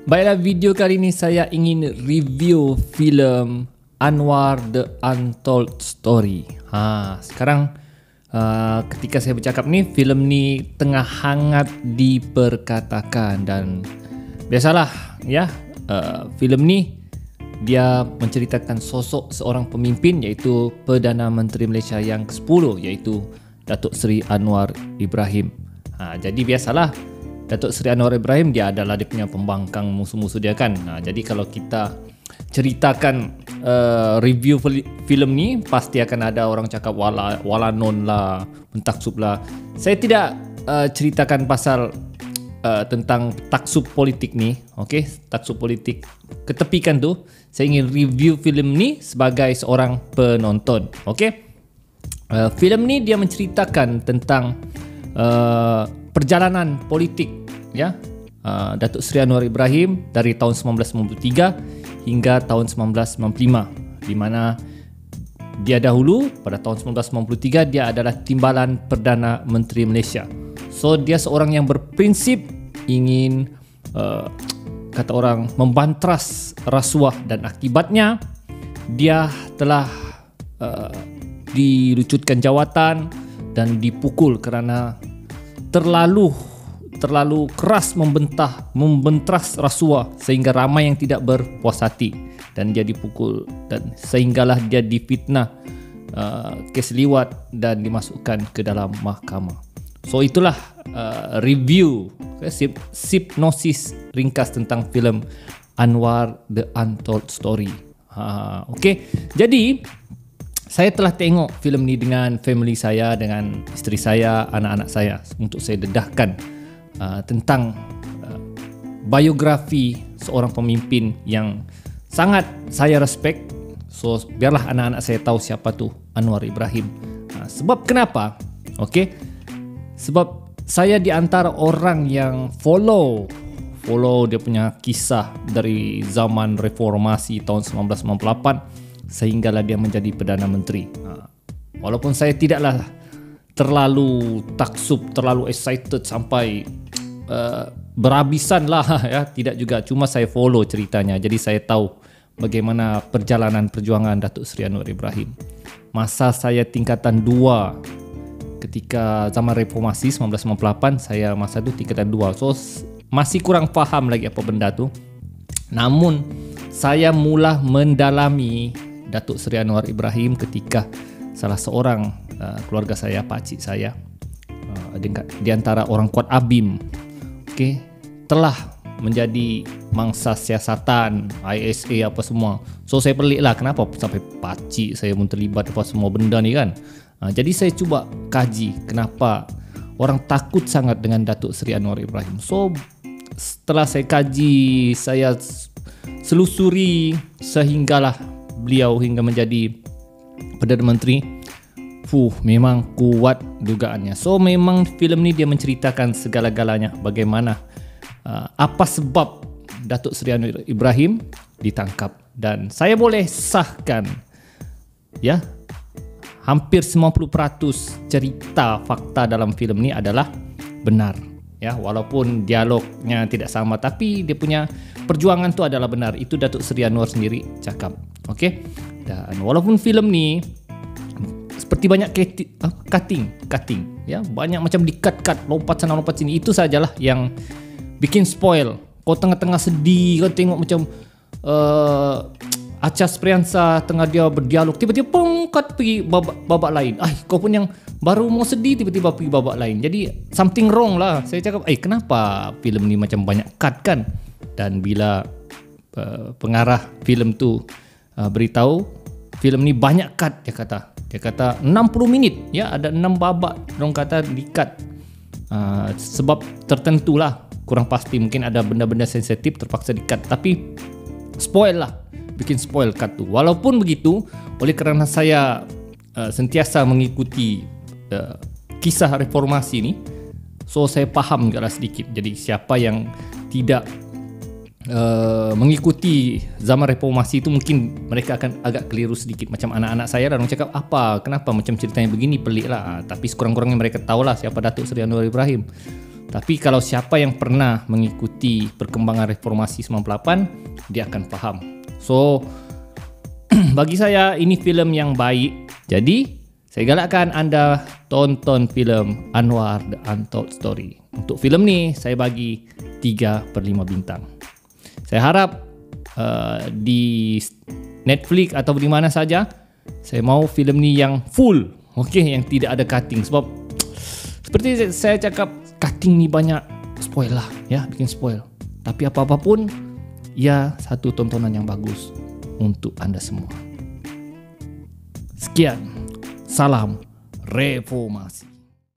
Baiklah, video kali ini saya ingin review filem Anwar The Untold Story. Sekarang ketika saya bercakap ni, filem ni tengah hangat diperkatakan dan biasalah ya, filem ni dia menceritakan sosok seorang pemimpin iaitu Perdana Menteri Malaysia yang ke-10 iaitu Datuk Seri Anwar Ibrahim. Jadi biasalah Datuk Seri Anwar Ibrahim dia adalah dia punya pembangkang musuh-musuh dia kan. Jadi kalau kita ceritakan review filem ni, pasti akan ada orang cakap walanon lah, mentaksub lah. Saya tidak ceritakan pasal tentang taksub politik ni, okey? Taksub politik ketepikan tu. Saya ingin review filem ni sebagai seorang penonton, okey? Filem ni dia menceritakan tentang perjalanan politik ya, Datuk Seri Anwar Ibrahim dari tahun 1993 hingga tahun 1995, di mana dia dahulu pada tahun 1993 dia adalah Timbalan Perdana Menteri Malaysia. So dia seorang yang berprinsip ingin kata orang membantras rasuah dan akibatnya dia telah dilucutkan jawatan dan dipukul kerana terlalu keras membentras rasuah sehingga ramai yang tidak berpuas hati dan dia dipukul dan sehinggalah dia difitnah kes liwat dan dimasukkan ke dalam mahkamah. So itulah review hipnosis ringkas tentang filem Anwar The Untold Story. Okey, jadi saya telah tengok filem ni dengan family saya, dengan isteri saya, anak-anak saya untuk saya dedahkan tentang biografi seorang pemimpin yang sangat saya respect. So biarlah anak-anak saya tahu siapa tu Anwar Ibrahim. Sebab kenapa? Okey. Sebab saya di antara orang yang follow dia punya kisah dari zaman reformasi tahun 1998 sehinggalah dia menjadi Perdana Menteri. Walaupun saya tidaklah terlalu taksub, terlalu excited sampai berabisan lah ya, tidak juga, cuma saya follow ceritanya. Jadi saya tahu bagaimana perjalanan perjuangan Datuk Seri Anwar Ibrahim. Masa saya tingkatan 2 ketika zaman reformasi 1998, saya masa tu tingkatan 2. So masih kurang faham lagi apa benda tu. Namun saya mula mendalami Datuk Seri Anwar Ibrahim ketika salah seorang keluarga saya, pakcik saya, di antara orang kuat ABIM, okay, telah menjadi mangsa siasatan, ISA apa semua. So saya pelik lah kenapa sampai pakcik saya pun terlibat apa semua benda ni kan. Jadi saya cuba kaji kenapa orang takut sangat dengan Datuk Seri Anwar Ibrahim. So setelah saya kaji, saya selusuri sehinggalah beliau hingga menjadi Perdana Menteri. Memang kuat dugaannya. So memang filem ni dia menceritakan segala-galanya, bagaimana apa sebab Datuk Seri Anwar Ibrahim ditangkap, dan saya boleh sahkan ya, hampir 90% cerita fakta dalam filem ni adalah benar ya, walaupun dialognya tidak sama tapi dia punya perjuangan tu adalah benar. Itu Datuk Seri Anwar sendiri cakap. Okey. Dan walaupun filem ni seperti banyak cutting ya, banyak macam di-cut, lompat sana lompat sini, itu sajalah yang bikin spoil. Kau tengah-tengah sedih, kau tengok macam Acha Spriyansa tengah dia berdialog, tiba-tiba cut pergi babak lain. Kau pun yang baru mau sedih tiba-tiba pergi babak lain. Jadi something wrong lah. Saya cakap, kenapa filem ni macam banyak cut kan? Dan bila pengarah filem tu beritahu filem ni banyak cut, dia kata 60 minit ya, ada 6 babak orang kata di-cut. Sebab tertentu lah, kurang pasti, mungkin ada benda-benda sensitif terpaksa di-cut, tapi spoil lah, bikin spoil cut tu. Walaupun begitu, oleh kerana saya sentiasa mengikuti kisah reformasi ni, so saya faham juga lah sedikit. Jadi siapa yang tidak mengikuti zaman reformasi itu, mungkin mereka akan agak keliru sedikit. Macam anak-anak saya orang cakap, kenapa macam ceritanya begini, pelik lah. Tapi sekurang-kurangnya mereka tahulah siapa Datuk Seri Anwar Ibrahim. Tapi kalau siapa yang pernah mengikuti perkembangan reformasi 98, dia akan faham. So, bagi saya ini filem yang baik. Jadi, saya galakkan anda tonton filem Anwar The Untold Story. Untuk filem ni, saya bagi 3/5 bintang. Saya harap di Netflix atau di mana saja, saya mau filem ni yang full, yang tidak ada cutting. Sebab seperti saya cakap, cutting ni banyak spoil lah, bikin spoil. Tapi apa-apapun, ia satu tontonan yang bagus untuk anda semua. Sekian, salam reformasi.